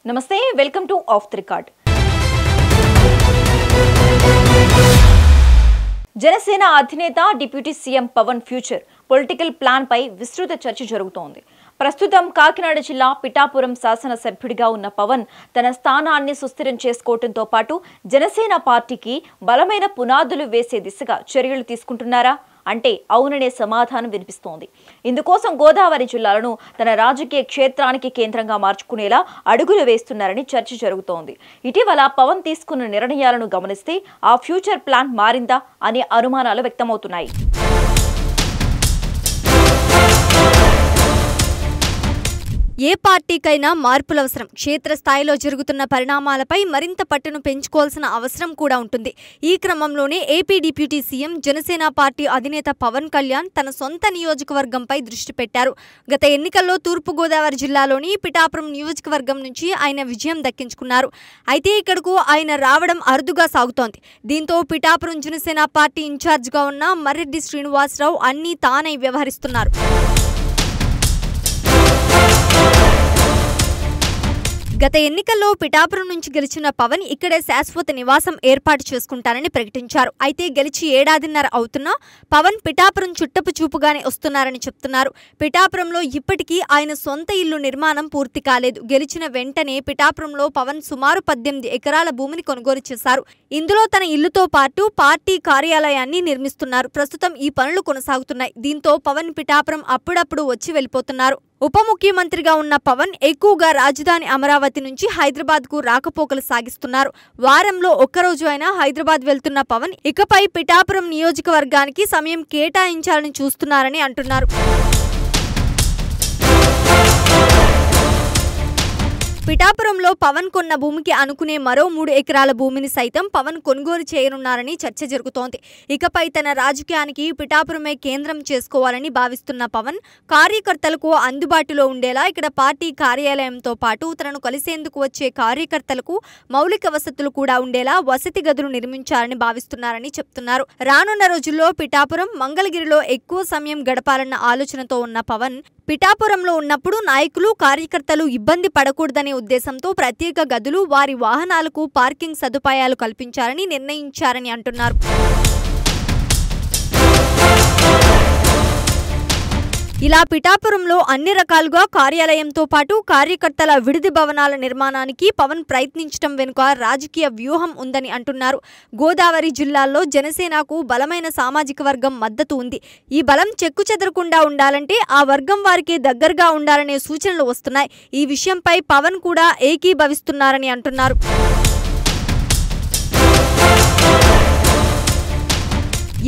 నమస్తే, welcome to off the record. Janasena అధినేత deputy CM Pawan future political plan పై విస్తృత చర్చ జరుగుతోంది. ప్రస్తుతం కాకినాడ జిల్లా పిఠాపురం శాసనసభ్యుడిగా ఉన్న పవన్ తన స్థానాన్ని సుస్థిరం చేసుకోవడంతో పాటు జనసేన పార్టీకి బలమైన పునాదులు వేసే దిశగా చర్యలు తీసుకుంటున్నారా అంటే అవుననే సమాధానం వినిపిస్తోంది. ఇందుకోసం గోదావరి జిల్లాలను తన రాజకీయ క్షేత్రానికి కేంద్రంగా మార్చుకునేలా అడుగులు వేస్తున్నారని చర్చ జరుగుతోంది. ఇటీవల పవన్ తీసుకున్న నిర్ణయాలను గమనిస్తే ఆ ఫ్యూచర్ ప్లాన్ మారిందా అనే అనుమానాలు వ్యక్తమవుతున్నాయి. ఏ పార్టీకైనా మార్పులు అవసరం. క్షేత్రస్థాయిలో జరుగుతున్న పరిణామాలపై మరింత పట్టును పెంచుకోవాల్సిన అవసరం కూడా ఉంటుంది. ఈ క్రమంలోనే AP deputy CM Janasena party అధినేత పవన్ కళ్యాణ్ తన సొంత నియోజకవర్గంపై దృష్టి పెట్టారు. గత ఎన్నికల్లో తూర్పుగోదావరి జిల్లాలోని పిఠాపురం నియోజకవర్గం నుంచి ఆయన విజయం దక్కించుకున్నారు. అయితే ఇక్కడకు ఆయన రావడం అరుదుగా సాగుతోంది. దీంతో పిఠాపురం జనసేన పార్టీ ఇన్ఛార్జిగా ఉన్న మర్రెడ్డి శ్రీనివాసరావు అన్నీ తానై వ్యవహరిస్తున్నారు. గత ఎన్నికల్లో పిఠాపురం నుంచి గెలిచిన పవన్ ఇక్కడే శాశ్వత నివాసం ఏర్పాటు చేసుకుంటారని ప్రకటించారు. అయితే గెలిచి ఏడాదిన్నర అవుతున్నా పవన్ పిఠాపురం చుట్టపు చూపుగానే వస్తున్నారని చెప్తున్నారు. పిఠాపురంలో ఇప్పటికీ ఆయన సొంత ఇల్లు నిర్మాణం పూర్తి కాలేదు. గెలిచిన వెంటనే పిఠాపురంలో పవన్ సుమారు 18 ఎకరాల భూమిని కొనుగోలు చేశారు. ఇందులో తన ఇల్లుతో పాటు పార్టీ కార్యాలయాన్ని నిర్మిస్తున్నారు. ప్రస్తుతం ఈ పనులు కొనసాగుతున్నాయి. దీంతో పవన్ పిఠాపురం అప్పుడప్పుడు వచ్చి వెళ్ళిపోతున్నారు. ఉప ముఖ్యమంత్రిగా ఉన్న పవన్ ఎక్కువగా రాజధాని అమరావతి నుంచి హైదరాబాద్ కు రాకపోకలు సాగిస్తున్నారు. వారంలో ఒక్కరోజు అయినా హైదరాబాద్ వెళ్తున్న పవన్ ఇకపై పిఠాపురం నియోజకవర్గానికి సమయం కేటాయించాలని చూస్తున్నారని అంటున్నారు. పిఠాపురంలో పవన్ కొన్న భూమికి అనుకునే మరో 3 ఎకరాల భూమిని సైతం పవన్ కొనుగోలు చేయనున్నారని చర్చ జరుగుతోంది. ఇకపై తన రాజకీయానికి పిఠాపురమే కేంద్రం చేసుకోవాలని భావిస్తున్న పవన్ కార్యకర్తలకు అందుబాటులో ఉండేలా ఇక్కడ పార్టీ కార్యాలయంతో పాటు తనను కలిసేందుకు వచ్చే కార్యకర్తలకు మౌలిక వసతులు కూడా ఉండేలా వసతి గదులు నిర్మించాలని భావిస్తున్నారని చెప్తున్నారు. రానున్న రోజుల్లో పిఠాపురం, మంగళగిరిలో ఎక్కువ సమయం గడపాలన్న ఆలోచనతో ఉన్న పవన్ పిఠాపురంలో ఉన్నప్పుడు నాయకులు, కార్యకర్తలు ఇబ్బంది పడకూడదనే ఉద్దేశంతో ప్రత్యేక గదులు, వారి వాహనాలకు పార్కింగ్ సదుపాయాలు కల్పించాలని నిర్ణయించారని అంటున్నారు. ఇలా పిఠాపురంలో అన్ని రకాలుగా కార్యాలయంతో పాటు కార్యకర్తల విడిది భవనాల నిర్మాణానికి పవన్ ప్రయత్నించడం వెనుక రాజకీయ వ్యూహం ఉందని అంటున్నారు. గోదావరి జిల్లాల్లో జనసేనకు బలమైన సామాజిక వర్గం మద్దతు ఉంది. ఈ బలం చెక్కుచెదరకుండా ఉండాలంటే ఆ వర్గం వారికి దగ్గరగా ఉండాలనే సూచనలు వస్తున్నాయి. ఈ విషయంపై పవన్ కూడా ఏకీభవిస్తున్నారని అంటున్నారు.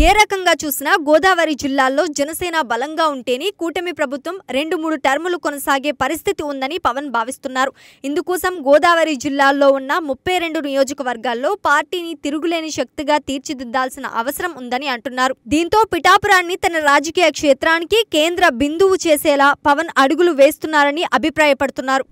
ఏ రకంగా చూసినా గోదావరి జిల్లాల్లో జనసేన బలంగా ఉంటేనే కూటమి ప్రభుత్వం 2-3 టర్ములు కొనసాగే పరిస్థితి ఉందని పవన్ భావిస్తున్నారు. ఇందుకోసం గోదావరి జిల్లాల్లో ఉన్న 32 నియోజకవర్గాల్లో పార్టీని తిరుగులేని శక్తిగా తీర్చిదిద్దాల్సిన అవసరం ఉందని అంటున్నారు. దీంతో పిఠాపురాన్ని తన రాజకీయ క్షేత్రానికి కేంద్ర బిందువు చేసేలా పవన్ అడుగులు వేస్తున్నారని అభిప్రాయపడుతున్నారు.